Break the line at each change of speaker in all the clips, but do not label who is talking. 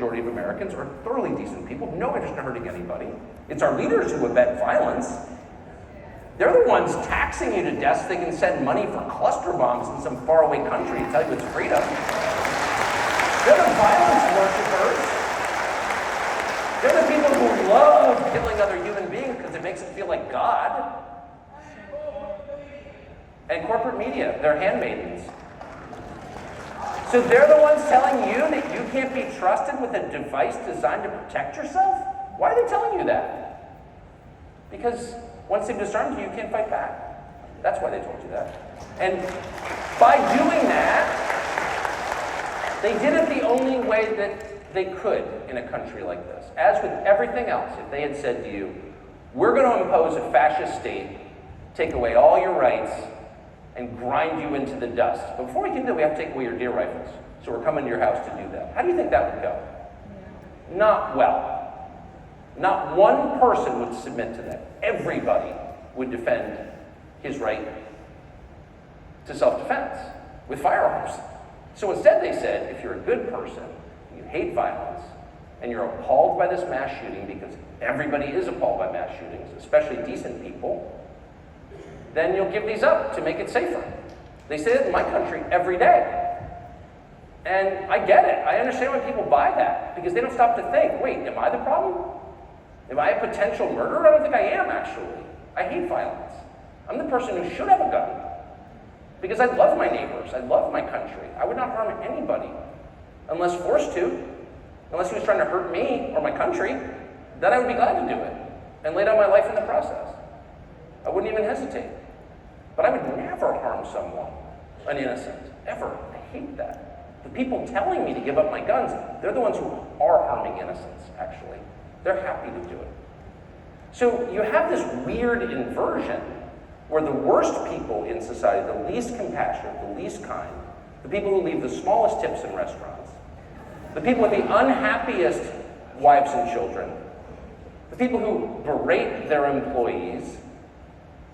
majority of Americans are thoroughly decent people, no interest in hurting anybody. It's our leaders who abet violence. They're the ones taxing you to death so they can send money for cluster bombs in some faraway country to tell you it's freedom. They're the violence worshippers. They're the people who love killing other human beings because it makes them feel like God. And corporate media, they're handmaidens. So they're the ones telling you that you can't be trusted with a device designed to protect yourself? Why are they telling you that? Because once they've disarmed you, you can't fight back. That's why they told you that. And by doing that, they did it the only way that they could in a country like this. As with everything else, if they had said to you, we're going to impose a fascist state, take away all your rights, and grind you into the dust. But before we can do it, we have to take away your deer rifles. So we're coming to your house to do that. How do you think that would go? Not well. Not one person would submit to that. Everybody would defend his right to self-defense with firearms. So instead they said, if you're a good person, you hate violence, and you're appalled by this mass shooting, because everybody is appalled by mass shootings, especially decent people, then you'll give these up to make it safer. They say it in my country every day. And I get it. I understand why people buy that, because they don't stop to think, wait, am I the problem? Am I a potential murderer? I don't think I am, actually. I hate violence. I'm the person who should have a gun, because I love my neighbors. I love my country. I would not harm anybody unless forced to, unless he was trying to hurt me or my country. Then I would be glad to do it and lay down my life in the process. I wouldn't even hesitate. But I would never harm someone, an innocent, ever. I hate that. The people telling me to give up my guns, they're the ones who are harming innocents, actually. They're happy to do it. So you have this weird inversion where the worst people in society, the least compassionate, the least kind, the people who leave the smallest tips in restaurants, the people with the unhappiest wives and children, the people who berate their employees,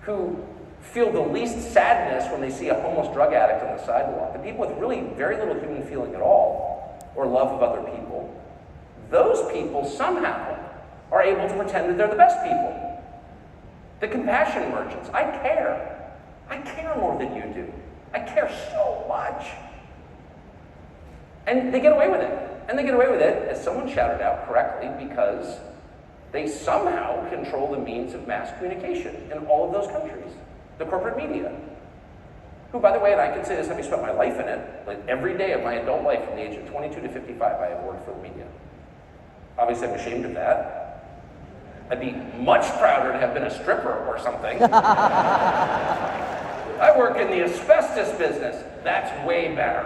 who feel the least sadness when they see a homeless drug addict on the sidewalk, the people with really very little human feeling at all, or love of other people, those people somehow are able to pretend that they're the best people. The compassion merchants, I care. I care more than you do. I care so much. And they get away with it. And they get away with it, as someone shouted out correctly, because they somehow control the means of mass communication in all of those countries. The corporate media, who, by the way, and I can say this having spent my life in it, like every day of my adult life from the age of 22 to 55, I have worked for the media. Obviously, I'm ashamed of that. I'd be much prouder to have been a stripper or something. I work in the asbestos business. That's way better.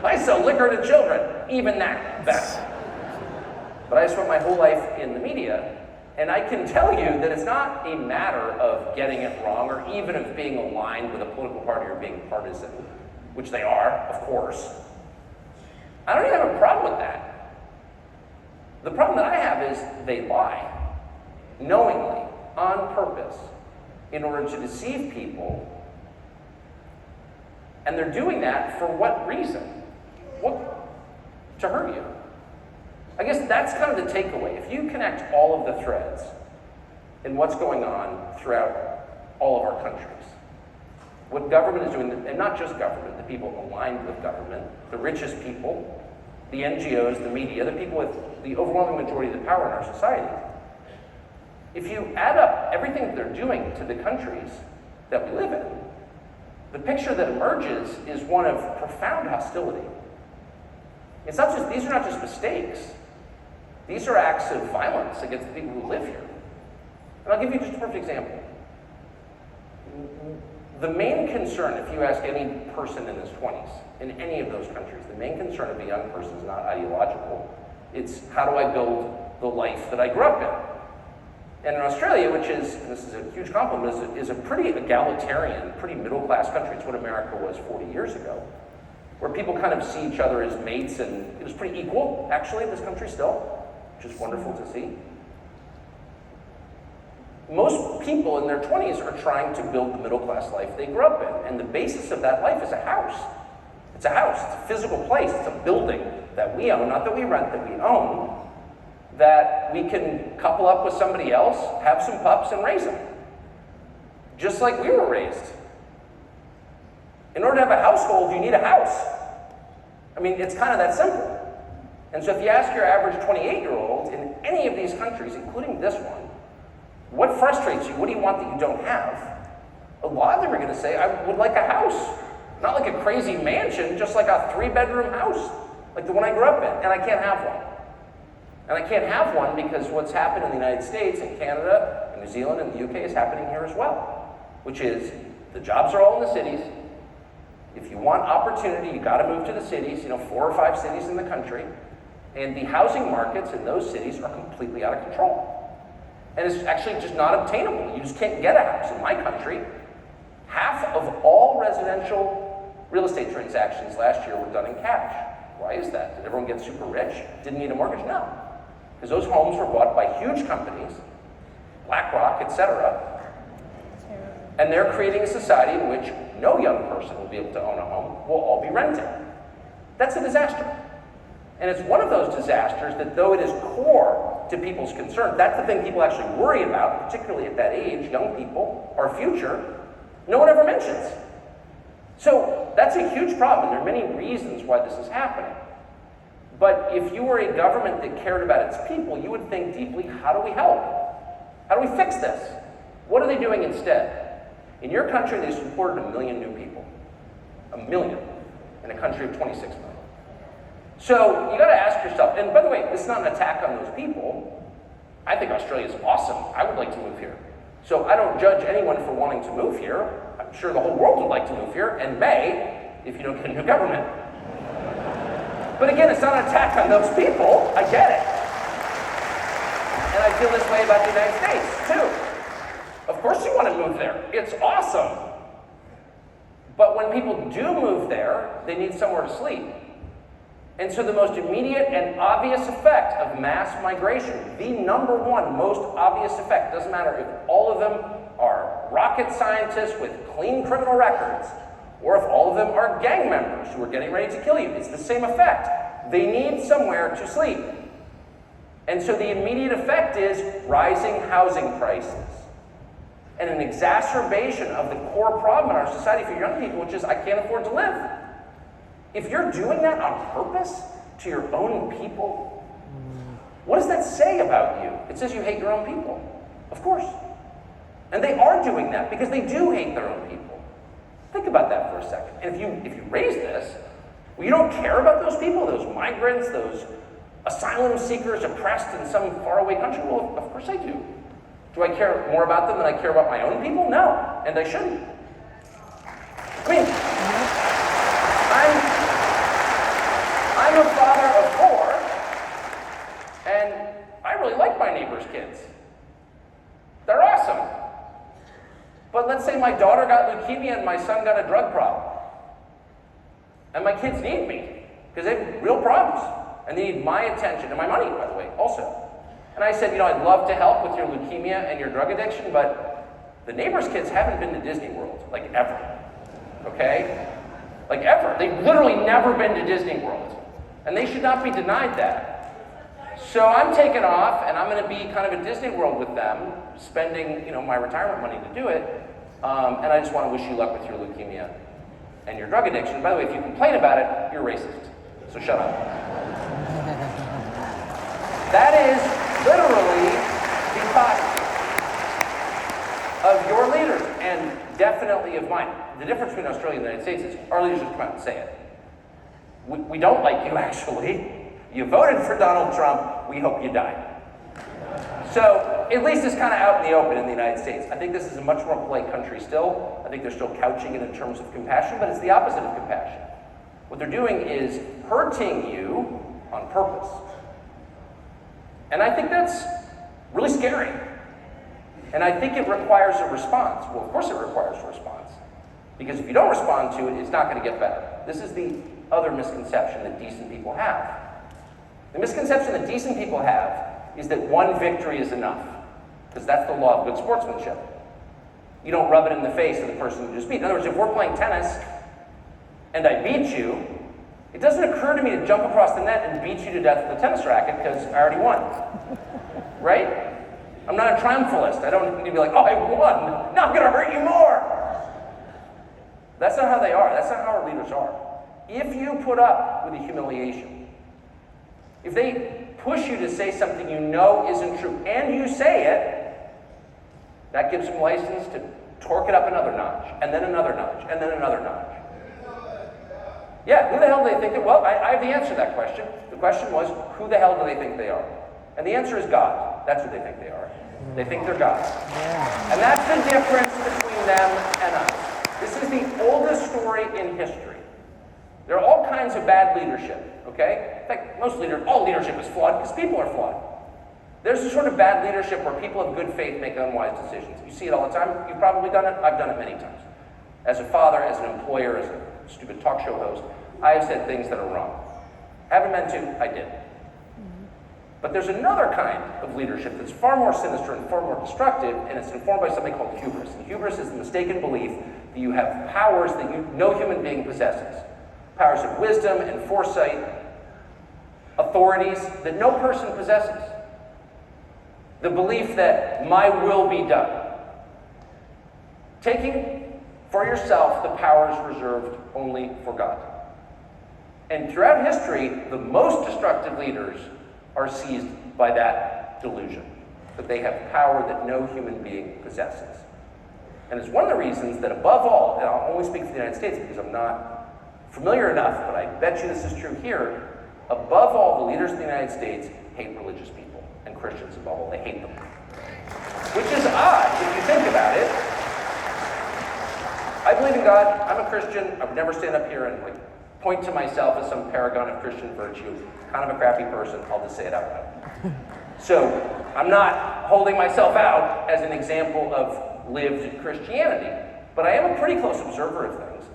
I sell liquor to children. Even that, better. But I spent my whole life in the media, and I can tell you that it's not a matter of getting it wrong or even of being aligned with a political party or being partisan, which they are, of course. I don't even have a problem with that. The problem that I have is they lie, knowingly, on purpose, in order to deceive people. And they're doing that for what reason? What? To hurt you. I guess that's kind of the takeaway. If you connect all of the threads in what's going on throughout all of our countries, what government is doing, and not just government, the people aligned with government, the richest people, the NGOs, the media, the people with the overwhelming majority of the power in our society. If you add up everything that they're doing to the countries that we live in, the picture that emerges is one of profound hostility. These are not just mistakes. These are acts of violence against the people who live here. And I'll give you just a perfect example. The main concern, if you ask any person in his 20s, in any of those countries, the main concern of a young person is not ideological. It's, how do I build the life that I grew up in? And in Australia, which is, and this is a huge compliment, is a pretty egalitarian, pretty middle-class country. It's what America was 40 years ago, where people kind of see each other as mates, and it was pretty equal, actually, in this country still, which is wonderful to see. Most people in their 20s are trying to build the middle-class life they grew up in, and the basis of that life is a house. It's a house, it's a physical place, it's a building that we own, not that we rent, that we own, that we can couple up with somebody else, have some pups, and raise them. Just like we were raised. In order to have a household, you need a house. I mean, it's kind of that simple. And so if you ask your average 28-year-old in any of these countries, including this one, what frustrates you? What do you want that you don't have? A lot of them are going to say, I would like a house. Not like a crazy mansion, just like a 3-bedroom house, like the one I grew up in, and I can't have one. And I can't have one because what's happened in the United States and Canada and New Zealand and the UK is happening here as well, which is the jobs are all in the cities. If you want opportunity, you got to move to the cities, 4 or 5 cities in the country, and the housing markets in those cities are completely out of control. And it's actually just not obtainable. You just can't get a house. In my country, half of all residential real estate transactions last year were done in cash. Why is that? Did everyone get super rich? Didn't need a mortgage? No. Because those homes were bought by huge companies, BlackRock, etc. And they're creating a society in which no young person will be able to own a home. We'll all be renting. That's a disaster. And it's one of those disasters that, though it is core to people's concern, that's the thing people actually worry about, particularly at that age, young people, our future, no one ever mentions. So that's a huge problem. There are many reasons why this is happening. But if you were a government that cared about its people, you would think deeply, how do we help? How do we fix this? What are they doing instead? In your country, they supported 1 million new people. 1 million in a country of 26 million. So you got to ask yourself, and by the way, this is not an attack on those people. I think Australia is awesome. I would like to move here. So I don't judge anyone for wanting to move here. I'm sure the whole world would like to move here, and may, if you don't get a new government. But again, it's not an attack on those people. I get it. And I feel this way about the United States, too. Of course you want to move there. It's awesome. But when people do move there, they need somewhere to sleep. And so the most immediate and obvious effect of mass migration, the number one most obvious effect, doesn't matter if all of them are rocket scientists with clean criminal records, or if all of them are gang members who are getting ready to kill you, it's the same effect. They need somewhere to sleep. And so the immediate effect is rising housing prices and an exacerbation of the core problem in our society for young people, which is I can't afford to live. If you're doing that on purpose to your own people, what does that say about you? It says you hate your own people, of course. And they are doing that because they do hate their own people. Think about that for a second. And if you raise this, well, you don't care about those people, those migrants, those asylum seekers oppressed in some faraway country? Well, of course I do. Do I care more about them than I care about my own people? No, and I shouldn't. I mean, I'm a father of 4, and I really like my neighbor's kids. They're awesome. But let's say my daughter got leukemia and my son got a drug problem. And my kids need me, because they have real problems. And they need my attention, and my money, by the way, also. And I said, I'd love to help with your leukemia and your drug addiction, but the neighbor's kids haven't been to Disney World, like ever. Okay? Like ever. They've literally never been to Disney World. And they should not be denied that. So I'm taking off, and I'm going to be kind of at Disney World with them, spending, my retirement money to do it. And I just want to wish you luck with your leukemia and your drug addiction. By the way, if you complain about it, you're racist. So shut up. That is literally because of your leaders, and definitely of mine. The difference between Australia and the United States is our leaders just come out and say it. We don't like you, actually. You voted for Donald Trump. We hope you die. So at least it's kind of out in the open in the United States. I think this is a much more polite country still. I think they're still couching it in terms of compassion, but it's the opposite of compassion. What they're doing is hurting you on purpose. And I think that's really scary. And I think it requires a response. Well, of course it requires a response. Because if you don't respond to it, it's not going to get better. This is the other misconception that decent people have. The misconception that decent people have is that one victory is enough. Because that's the law of good sportsmanship. You don't rub it in the face of the person you just beat. In other words, if we're playing tennis and I beat you, It doesn't occur to me to jump across the net and beat you to death with a tennis racket because I already won. Right? I'm not a triumphalist. I don't need to be like, oh, I won. Now I'm going to hurt you more. That's not how they are. That's not how our leaders are. If you put up with the humiliation, if they push you to say something you know isn't true, and you say it, that gives them license to torque it up another notch, and then another notch, and then another notch. Yeah, who the hell do they think that? Well, I have the answer to that question. The question was, who the hell do they think they are? And the answer is God. That's what they think they are. They think they're God. Yeah. And that's the difference between them and us. This is the oldest story in history. There are all kinds of bad leadership, okay? In fact, all leadership is flawed because people are flawed. There's a sort of bad leadership where people of good faith make unwise decisions. You see it all the time. You've probably done it. I've done it many times. As a father, as an employer, as a stupid talk show host, I have said things that are wrong. Haven't meant to, I did. But there's another kind of leadership that's far more sinister and far more destructive, and it's informed by something called hubris. And hubris is the mistaken belief that you have powers that no human being possesses. Powers of wisdom and foresight, authorities that no person possesses. The belief that my will be done. Taking for yourself the powers reserved only for God. And throughout history, the most destructive leaders are seized by that delusion, that they have power that no human being possesses. And it's one of the reasons that above all, and I'll only speak for the United States because I'm not familiar enough, but I bet you this is true here, above all, the leaders of the United States hate religious people, and Christians above all, they hate them. Which is odd if you think about it. I believe in God, I'm a Christian, I would never stand up here and point to myself as some paragon of Christian virtue. Kind of a crappy person, I'll just say it out loud. So, I'm not holding myself out as an example of lived Christianity, but I am a pretty close observer of things.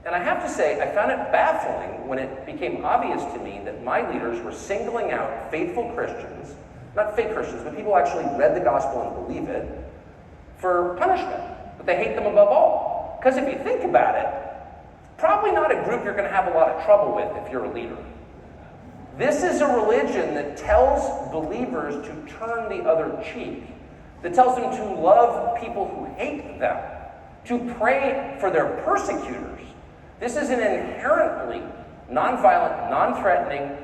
And I have to say, I found it baffling when it became obvious to me that my leaders were singling out faithful Christians, not fake Christians, but people who actually read the gospel and believe it, for punishment, that they hate them above all. Because if you think about it, probably not a group you're going to have a lot of trouble with if you're a leader. This is a religion that tells believers to turn the other cheek, that tells them to love people who hate them, to pray for their persecutors. This is an inherently nonviolent, non-threatening,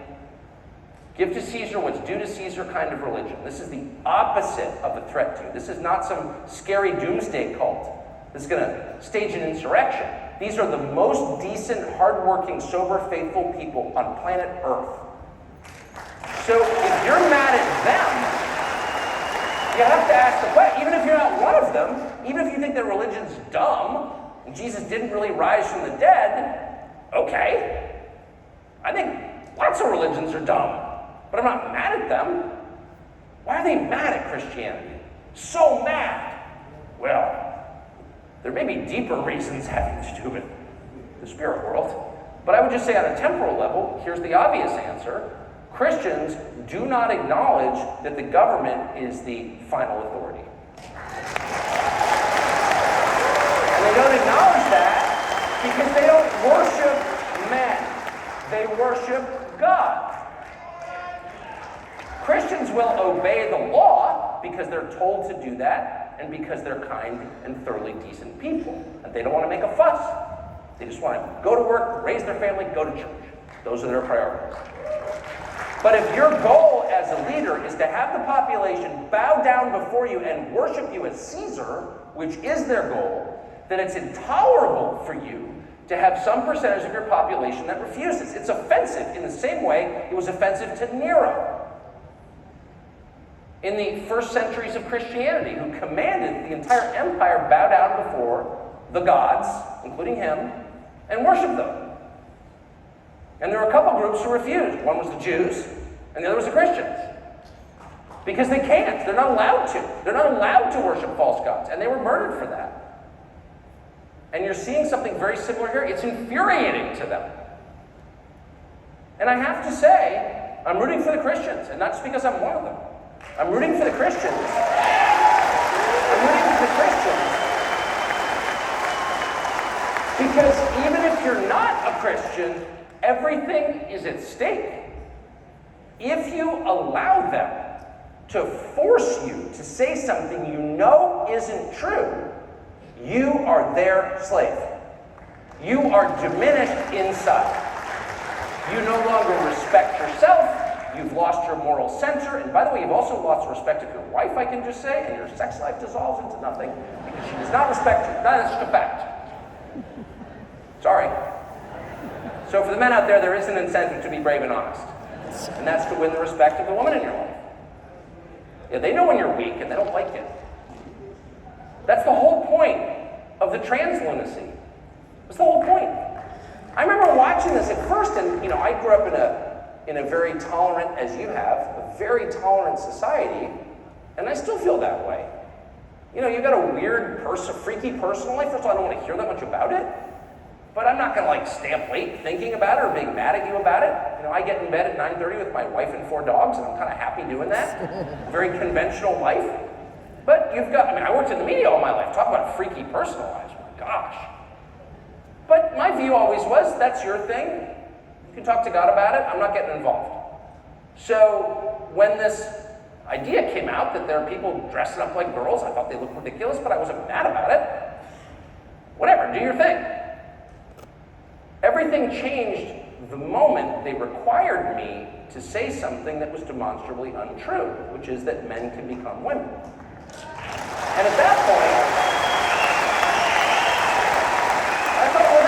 give to Caesar what's due to Caesar kind of religion. This is the opposite of a threat to you. This is not some scary doomsday cult that's going to stage an insurrection. These are the most decent, hardworking, sober, faithful people on planet Earth. So if you're mad at them, you have to ask the question, even if you're not one of them, even if you think that religion's dumb, and Jesus didn't really rise from the dead, okay. I think lots of religions are dumb, but I'm not mad at them. Why are they mad at Christianity? So mad. Well, there may be deeper reasons having to do with the spirit world, but I would just say on a temporal level, here's the obvious answer. Christians do not acknowledge that the government is the final authority. And they don't acknowledge that because they don't worship men. They worship God. Christians will obey the law because they're told to do that and because they're kind and thoroughly decent people. And they don't want to make a fuss. They just want to go to work, raise their family, go to church. Those are their priorities. But if your goal as a leader is to have the population bow down before you and worship you as Caesar, which is their goal, then it's intolerable for you to have some percentage of your population that refuses. It's offensive in the same way it was offensive to Nero in the first centuries of Christianity, who commanded the entire empire bow down before the gods, including him, and worship them. And there were a couple groups who refused. One was the Jews, and the other was the Christians. Because they can't. They're not allowed to. They're not allowed to worship false gods, and they were murdered for that. And you're seeing something very similar here. It's infuriating to them. And I have to say, I'm rooting for the Christians, and not just because I'm one of them. I'm rooting for the Christians. I'm rooting for the Christians. Because even if you're not a Christian, everything is at stake. If you allow them to force you to say something you know isn't true, you are their slave. You are diminished inside. You no longer respect yourself. You've lost your moral center. And by the way, you've also lost respect of your wife, I can just say, and your sex life dissolves into nothing because she does not respect you. That's just a fact. Sorry. So for the men out there, there is an incentive to be brave and honest. And that's to win the respect of the woman in your life. Yeah, they know when you're weak and they don't like it. That's the whole point of the trans lunacy. That's the whole point. I remember watching this at first, and I grew up in a very tolerant, as you have, a very tolerant society, and I still feel that way. You've got a weird, freaky personal life. First of all, I don't want to hear that much about it, but I'm not going to stay up late thinking about it or being mad at you about it. I get in bed at 9:30 with my wife and 4 dogs, and I'm kind of happy doing that. Very conventional life. But I worked in the media all my life. Talk about freaky personal lives. Oh my gosh. But my view always was, that's your thing. You can talk to God about it. I'm not getting involved. So when this idea came out that there are people dressing up like girls, I thought they looked ridiculous, but I wasn't mad about it. Whatever, do your thing. Everything changed the moment they required me to say something that was demonstrably untrue, which is that men can become women. And at that point, I thought, well,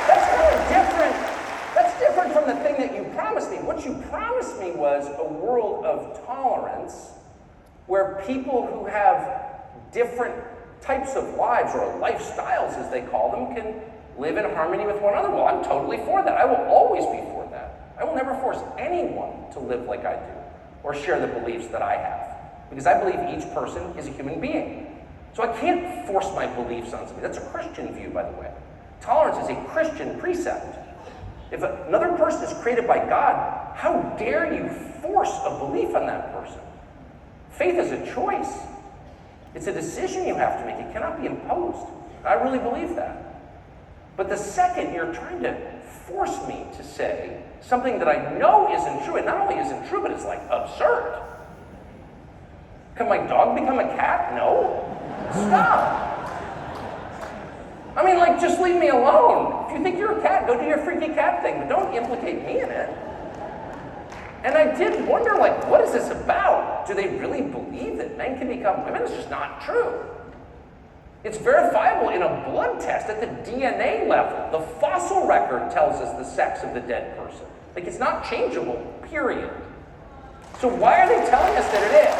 that's really different. That's different from the thing that you promised me. What you promised me was a world of tolerance where people who have different types of lives, or lifestyles as they call them, can live in harmony with one another. Well, I'm totally for that. I will always be for that. I will never force anyone to live like I do or share the beliefs that I have, because I believe each person is a human being. So I can't force my beliefs on somebody. That's a Christian view, by the way. Tolerance is a Christian precept. If another person is created by God, how dare you force a belief on that person? Faith is a choice. It's a decision you have to make. It cannot be imposed. I really believe that. But the second you're trying to force me to say something that I know isn't true, and not only isn't true, but it's absurd. Can my dog become a cat? No. Stop. Just leave me alone. If you think you're a cat, go do your freaky cat thing, but don't implicate me in it. And I did wonder, what is this about? Do they really believe that men can become women? It's just not true. It's verifiable in a blood test at the DNA level. The fossil record tells us the sex of the dead person. It's not changeable, period. So why are they telling us that it is?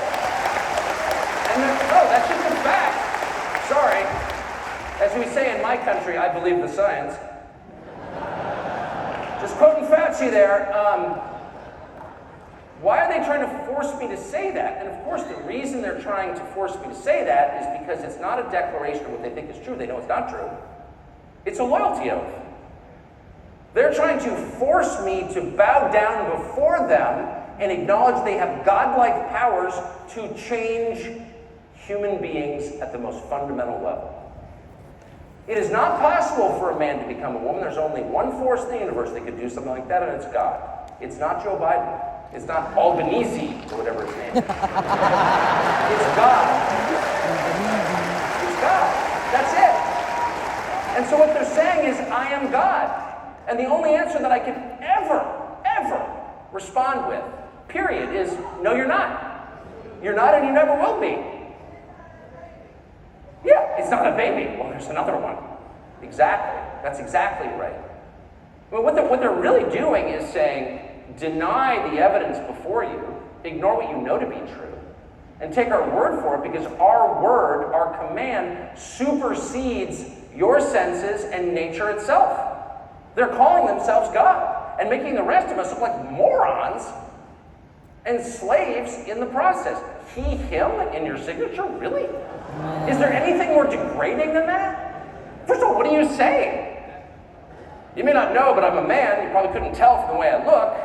And no, that's just a fact. Sorry. As we say in my country, I believe the science. Just quoting Fauci there. Why are they trying to force me to say that? And of course, the reason they're trying to force me to say that is because it's not a declaration of what they think is true. They know it's not true. It's a loyalty oath. They're trying to force me to bow down before them and acknowledge they have godlike powers to change human beings at the most fundamental level. It is not possible for a man to become a woman. There's only one force in the universe that could do something like that, and it's God. It's not Joe Biden. It's not Albanese, or whatever his name is. It's God. It's God. That's it. And so what they're saying is, I am God. And the only answer that I can ever respond with, period, is, no, you're not. You're not, and you never will be. Yeah, it's not a baby. Well, there's another one. Exactly. That's exactly right. Well, what they're really doing is saying, deny the evidence before you, ignore what you know to be true, and take our word for it, because our word, our command, supersedes your senses and nature itself. They're calling themselves God and making the rest of us look like morons and slaves in the process. He, him in your signature? Really? Is there anything more degrading than that? First of all, what are you saying? You may not know, but I'm a man. You probably couldn't tell from the way I look.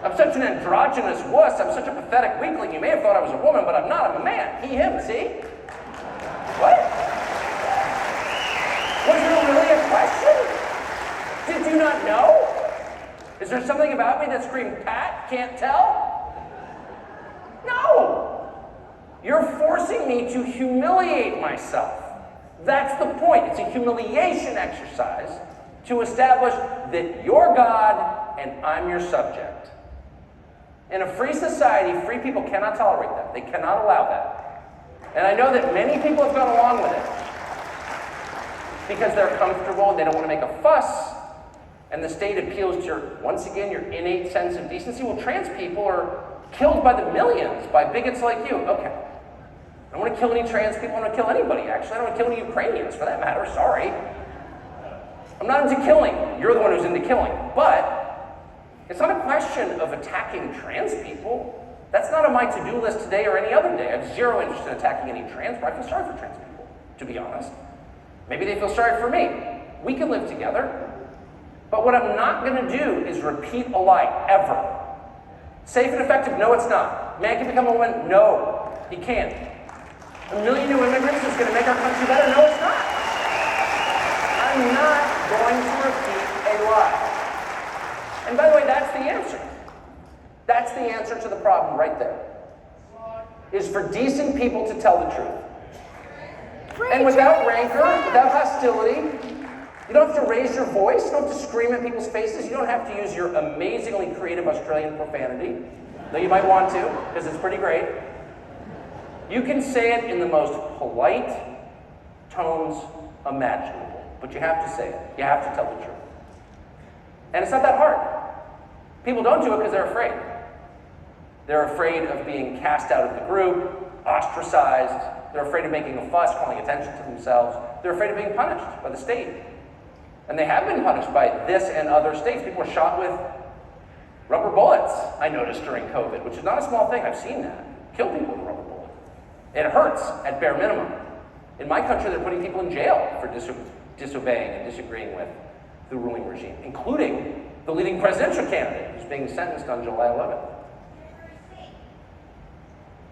I'm such an androgynous wuss. I'm such a pathetic weakling. You may have thought I was a woman, but I'm not. I'm a man. He, him, see? What? Was there really a question? Did you not know? Is there something about me that screamed, Pat, can't tell? No. You're forcing me to humiliate myself. That's the point. It's a humiliation exercise to establish that you're God and I'm your subject. In a free society, free people cannot tolerate that. They cannot allow that. And I know that many people have gone along with it because they're comfortable and they don't want to make a fuss. And the state appeals to once again, your innate sense of decency. Well, trans people are killed by the millions by bigots like you. Okay. I don't want to kill any trans people. I don't want to kill anybody, actually. I don't want to kill any Ukrainians, for that matter. Sorry. I'm not into killing. You're the one who's into killing. But it's not a question of attacking trans people. That's not on my to-do list today or any other day. I have zero interest in attacking any trans people. I feel sorry for trans people, to be honest. Maybe they feel sorry for me. We can live together. But what I'm not going to do is repeat a lie, ever. Safe and effective? No, it's not. Man can become a woman? No, he can't. 1 million new immigrants is going to make our country better? No, it's not. I'm not going to repeat a lie. And by the way, that's the answer. That's the answer to the problem right there. Is for decent people to tell the truth. And without rancor, without hostility, you don't have to raise your voice, you don't have to scream at people's faces, you don't have to use your amazingly creative Australian profanity, though you might want to, because it's pretty great. You can say it in the most polite tones imaginable, but you have to say it. You have to tell the truth. And it's not that hard. People don't do it because they're afraid. They're afraid of being cast out of the group, ostracized. They're afraid of making a fuss, calling attention to themselves. They're afraid of being punished by the state. And they have been punished by this and other states. People are shot with rubber bullets, I noticed during COVID, which is not a small thing. I've seen that. Kill people with a rubber bullet. It hurts at bare minimum. In my country, they're putting people in jail for disobeying and disagreeing with the ruling regime, including the leading presidential candidate who's being sentenced on July 11th.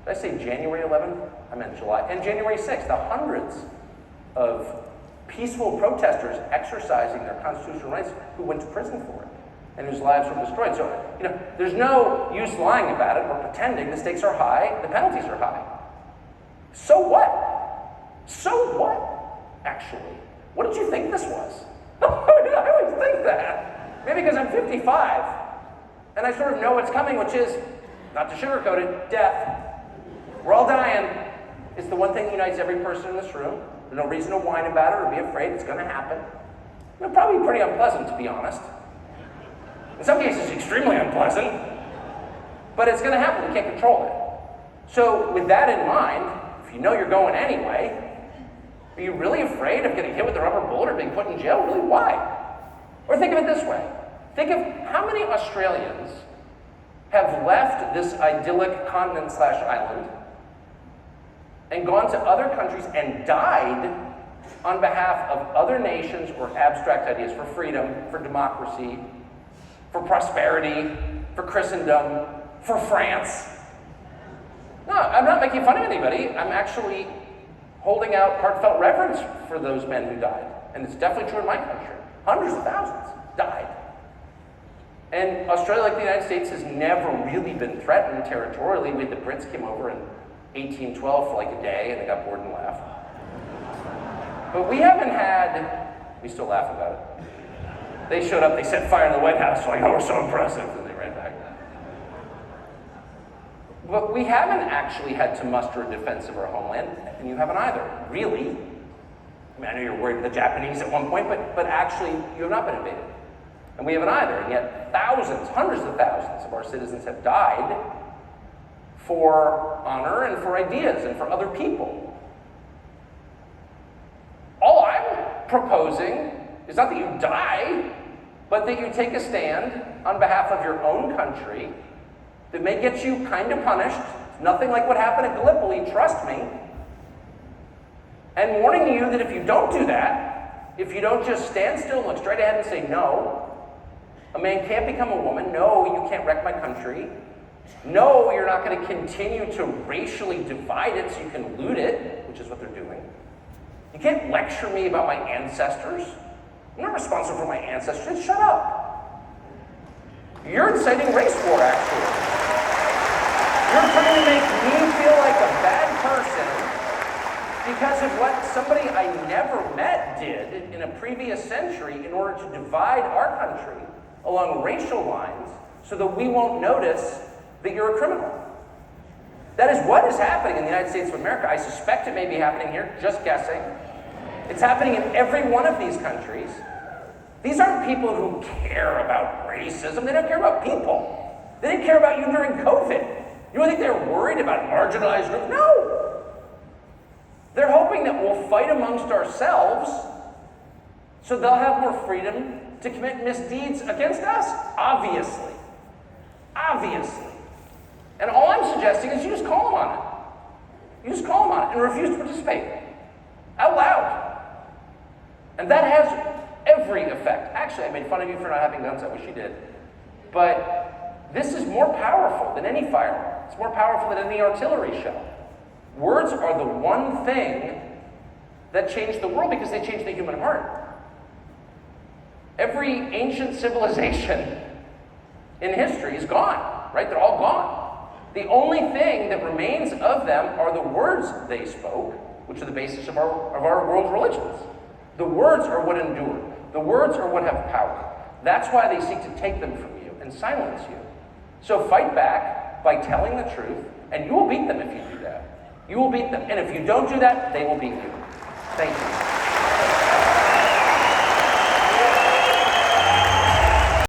Did I say January 11th? I meant July. And January 6th, the hundreds of peaceful protesters exercising their constitutional rights who went to prison for it and whose lives were destroyed. So, there's no use lying about it or pretending. The stakes are high, the penalties are high. So what? So what, actually? What did you think this was? I always think that. Maybe because I'm 55 and I sort of know what's coming, which is, not to sugarcoat it, death. We're all dying. It's the one thing that unites every person in this room. There's no reason to whine about it or be afraid. It's going to happen. It'll probably be pretty unpleasant, to be honest. In some cases, extremely unpleasant. But it's going to happen. We can't control it. So with that in mind, if you know you're going anyway, are you really afraid of getting hit with a rubber bullet or being put in jail? Really, why? Or think of it this way. Think of how many Australians have left this idyllic continent/island and gone to other countries and died on behalf of other nations or abstract ideas for freedom, for democracy, for prosperity, for Christendom, for France. No, I'm not making fun of anybody. I'm actually holding out heartfelt reverence for those men who died. And it's definitely true in my country. Hundreds of thousands died. And Australia, like the United States, has never really been threatened territorially. The Brits came over in 1812 for like a day, and they got bored and left. But we haven't had, we still laugh about it. They showed up, they set fire to the White House, like, oh, we're so impressive, and they ran back. But we haven't actually had to muster a defense of our homeland, and you haven't either, really. I mean, I know you're worried about the Japanese at one point, but actually, you have not been invaded. And we haven't either, and yet thousands, hundreds of thousands of our citizens have died for honor and for ideas and for other people. All I'm proposing is not that you die, but that you take a stand on behalf of your own country that may get you kind of punished. It's nothing like what happened at Gallipoli, trust me. And warning you that if you don't do that, if you don't just stand still and look straight ahead and say, no, a man can't become a woman, no, you can't wreck my country, no, you're not going to continue to racially divide it so you can loot it, which is what they're doing. You can't lecture me about my ancestors. I'm not responsible for my ancestors. Shut up. You're inciting race war, actually. You're trying to make me feel like a bad person because of what somebody I never met did in a previous century in order to divide our country along racial lines so that we won't notice that you're a criminal. That is what is happening in the United States of America. I suspect it may be happening here, just guessing. It's happening in every one of these countries. These aren't people who care about racism. They don't care about people. They didn't care about you during COVID. You don't think they're worried about marginalized groups? No. They're hoping that we'll fight amongst ourselves so they'll have more freedom to commit misdeeds against us. Obviously. Obviously. And all I'm suggesting is you just call them on it. You just call them on it and refuse to participate. Out loud. And that has every effect. Actually, I made fun of you for not having guns. I wish you did. But this is more powerful than any firearm. It's more powerful than any artillery shell. Words are the one thing that changed the world because they changed the human heart. Every ancient civilization in history is gone, right? They're all gone. The only thing that remains of them are the words they spoke, which are the basis of our world's religions. The words are what endure. The words are what have power. That's why they seek to take them from you and silence you. So fight back by telling the truth, and you will beat them if you do that. You will beat them. And if you don't do that, they will beat you. Thank you.